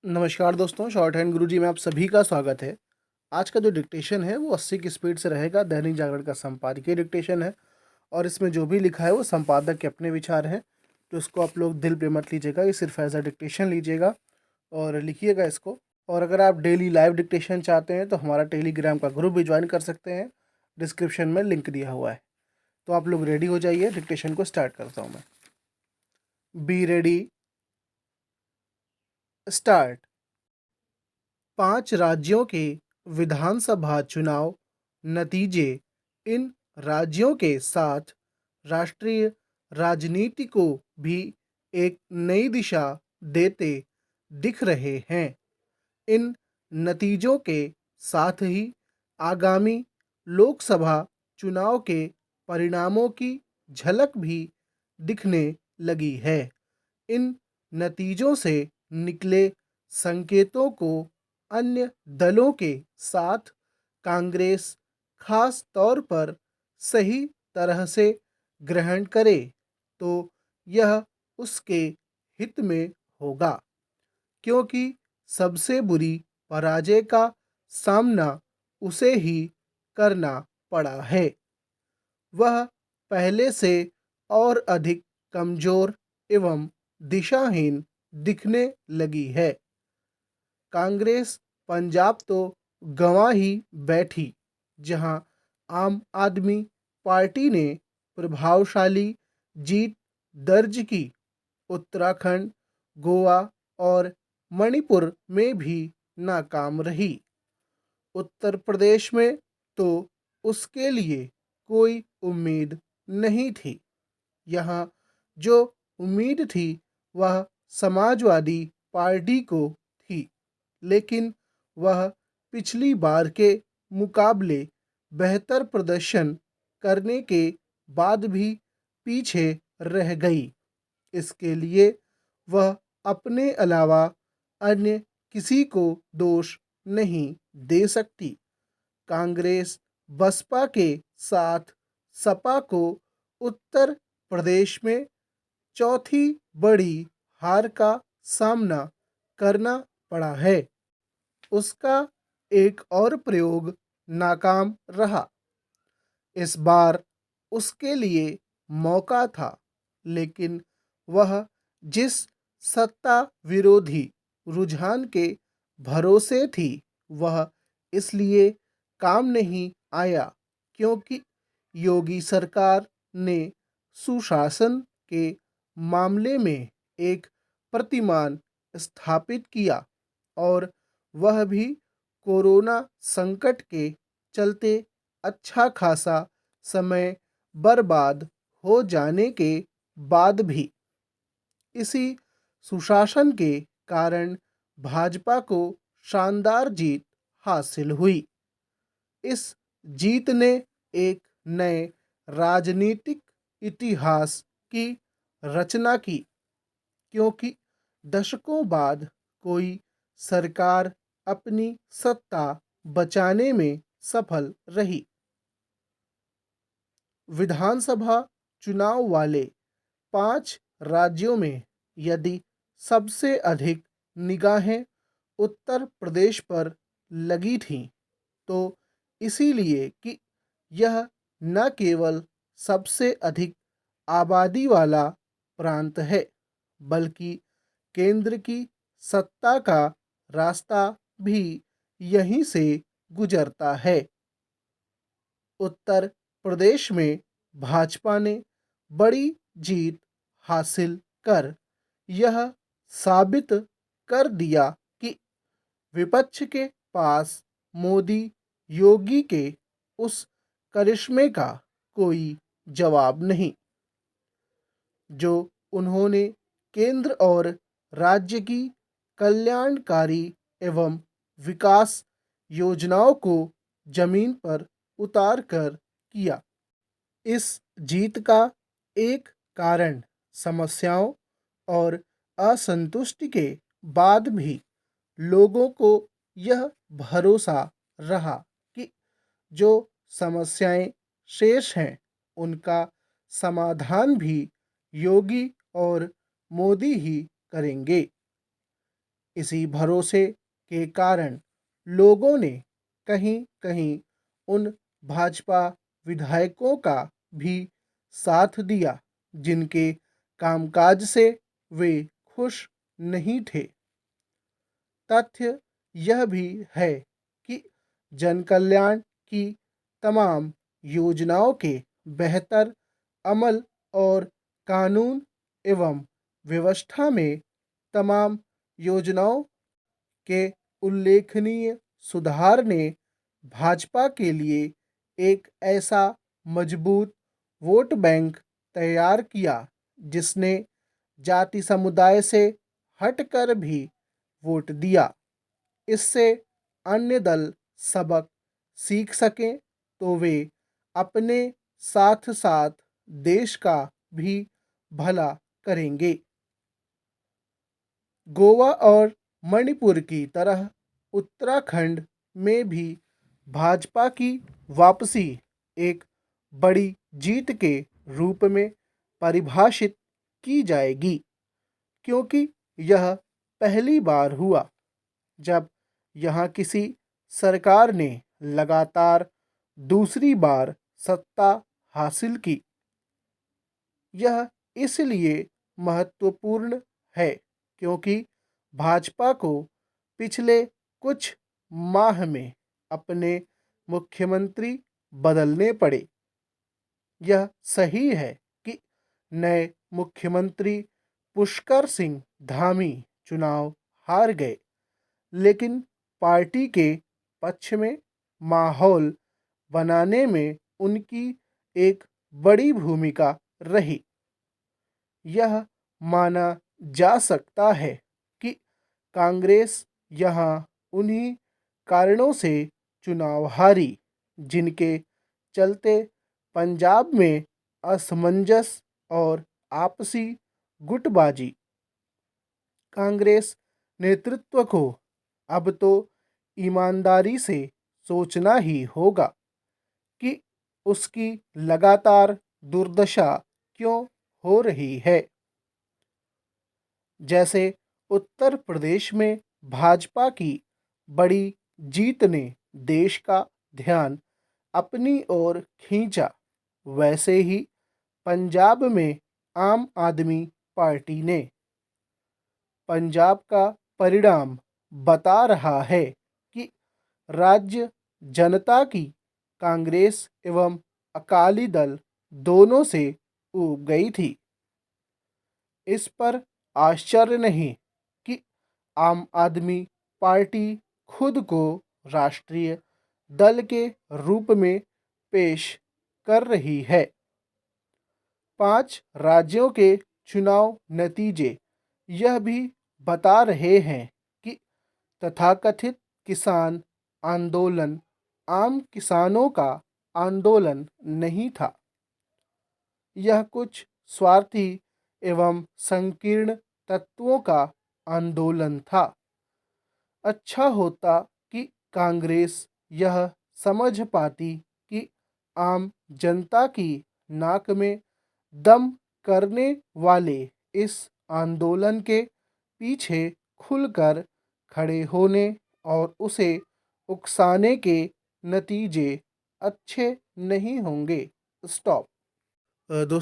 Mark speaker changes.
Speaker 1: नमस्कार दोस्तों, short hand गुरुजी में आप सभी का स्वागत है। आज का जो डिक्टेशन है वो 80 की स्पीड से रहेगा। दैनिक जागरण का संपादकीय डिक्टेशन है और इसमें जो भी लिखा है वो संपादक के अपने विचार हैं, तो इसको आप लोग दिल पे मत लीजिएगा, ये सिर्फ एज अ डिक्टेशन लीजिएगा और लिखिएगा इसको। और अगर आप डेली लाइव डिक्टेशन चाहते हैं तो हमारा टेलीग्राम का ग्रुप भी ज्वाइन कर सकते हैं, डिस्क्रिप्शन में लिंक दिया हुआ है। तो आप लोग रेडी हो जाइए, डिक्टेशन को स्टार्ट करता हूँ मैं। Be ready, start. 5 राज्यों के विधानसभा चुनाव नतीजे इन राज्यों के साथ राष्ट्रीय राजनीति को भी एक नई दिशा देते दिख रहे हैं। इन नतीजों के साथ ही आगामी लोकसभा चुनाव के परिणामों की झलक भी दिखने लगी है। इन नतीजों से निकले संकेतों को अन्य दलों के साथ कांग्रेस खास तौर पर सही तरह से ग्रहण करे तो यह उसके हित में होगा, क्योंकि सबसे बुरी पराजय का सामना उसे ही करना पड़ा है। वह पहले से और अधिक कमजोर एवं दिशाहीन दिखने लगी है। कांग्रेस पंजाब तो गंवा ही बैठी, जहां आम आदमी पार्टी ने प्रभावशाली जीत दर्ज की। उत्तराखंड, गोवा और मणिपुर में भी नाकाम रही। उत्तर प्रदेश में तो उसके लिए कोई उम्मीद नहीं थी। यहाँ जो उम्मीद थी वह समाजवादी पार्टी को थी, लेकिन वह पिछली बार के मुकाबले बेहतर प्रदर्शन करने के बाद भी पीछे रह गई। इसके लिए वह अपने अलावा अन्य किसी को दोष नहीं दे सकती। कांग्रेस बसपा के साथ सपा को उत्तर प्रदेश में चौथी बड़ी हार का सामना करना पड़ा है। उसका एक और प्रयोग नाकाम रहा। इस बार उसके लिए मौका था, लेकिन वह जिस सत्ता विरोधी रुझान के भरोसे थी वह इसलिए काम नहीं आया क्योंकि योगी सरकार ने सुशासन के मामले में एक प्रतिमान स्थापित किया और वह भी कोरोना संकट के चलते अच्छा खासा समय बर्बाद हो जाने के बाद भी। इसी सुशासन के कारण भाजपा को शानदार जीत हासिल हुई। इस जीत ने एक नए राजनीतिक इतिहास की रचना की, क्योंकि दशकों बाद कोई सरकार अपनी सत्ता बचाने में सफल रही। विधानसभा चुनाव वाले 5 राज्यों में यदि सबसे अधिक निगाहें उत्तर प्रदेश पर लगी थीं, तो इसीलिए कि यह न केवल सबसे अधिक आबादी वाला प्रांत है, बल्कि केंद्र की सत्ता का रास्ता भी यहीं से गुजरता है। उत्तर प्रदेश में भाजपा ने बड़ी जीत हासिल कर यह साबित कर दिया कि विपक्ष के पास मोदी योगी के उस करिश्मे का कोई जवाब नहीं जो उन्होंने केंद्र और राज्य की कल्याणकारी एवं विकास योजनाओं को जमीन पर उतार कर किया। इस जीत का एक कारण समस्याओं और असंतुष्टि के बाद भी लोगों को यह भरोसा रहा कि जो समस्याएं शेष हैं उनका समाधान भी योगी और मोदी ही करेंगे। इसी भरोसे के कारण लोगों ने कहीं कहीं उन भाजपा विधायकों का भी साथ दिया जिनके कामकाज से वे खुश नहीं थे। तथ्य यह भी है कि जन कल्याण की तमाम योजनाओं के बेहतर अमल और कानून एवं व्यवस्था में तमाम योजनाओं के उल्लेखनीय सुधार ने भाजपा के लिए एक ऐसा मजबूत वोट बैंक तैयार किया जिसने जाति समुदाय से हटकर भी वोट दिया। इससे अन्य दल सबक सीख सकें तो वे अपने साथ साथ देश का भी भला करेंगे। गोवा और मणिपुर की तरह उत्तराखंड में भी भाजपा की वापसी एक बड़ी जीत के रूप में परिभाषित की जाएगी, क्योंकि यह पहली बार हुआ जब यहाँ किसी सरकार ने लगातार दूसरी बार सत्ता हासिल की। यह इसलिए महत्वपूर्ण है क्योंकि भाजपा को पिछले कुछ माह में अपने मुख्यमंत्री बदलने पड़े। यह सही है कि नए मुख्यमंत्री पुष्कर सिंह धामी चुनाव हार गए, लेकिन पार्टी के पक्ष में माहौल बनाने में उनकी एक बड़ी भूमिका रही। यह माना जा सकता है कि कांग्रेस यहाँ उन्हीं कारणों से चुनाव हारी जिनके चलते पंजाब में असमंजस और आपसी गुटबाजी। कांग्रेस नेतृत्व को अब तो ईमानदारी से सोचना ही होगा कि उसकी लगातार दुर्दशा क्यों हो रही है। जैसे उत्तर प्रदेश में भाजपा की बड़ी जीत ने देश का ध्यान अपनी ओर खींचा, वैसे ही पंजाब में आम आदमी पार्टी ने पंजाब का परिणाम बता रहा है कि राज्य जनता की कांग्रेस एवं अकाली दल दोनों से ऊब गई थी। इस पर आश्चर्य नहीं कि आम आदमी पार्टी खुद को राष्ट्रीय दल के रूप में पेश कर रही है। 5 राज्यों के चुनाव नतीजे यह भी बता रहे हैं कि तथाकथित किसान आंदोलन आम किसानों का आंदोलन नहीं था। यह कुछ स्वार्थी एवं संकीर्ण तत्वों का आंदोलन था। अच्छा होता कि कांग्रेस यह समझ पाती कि आम जनता की नाक में दम करने वाले इस आंदोलन के पीछे खुलकर खड़े होने और उसे उकसाने के नतीजे अच्छे नहीं होंगे। स्टॉप। दोस्तों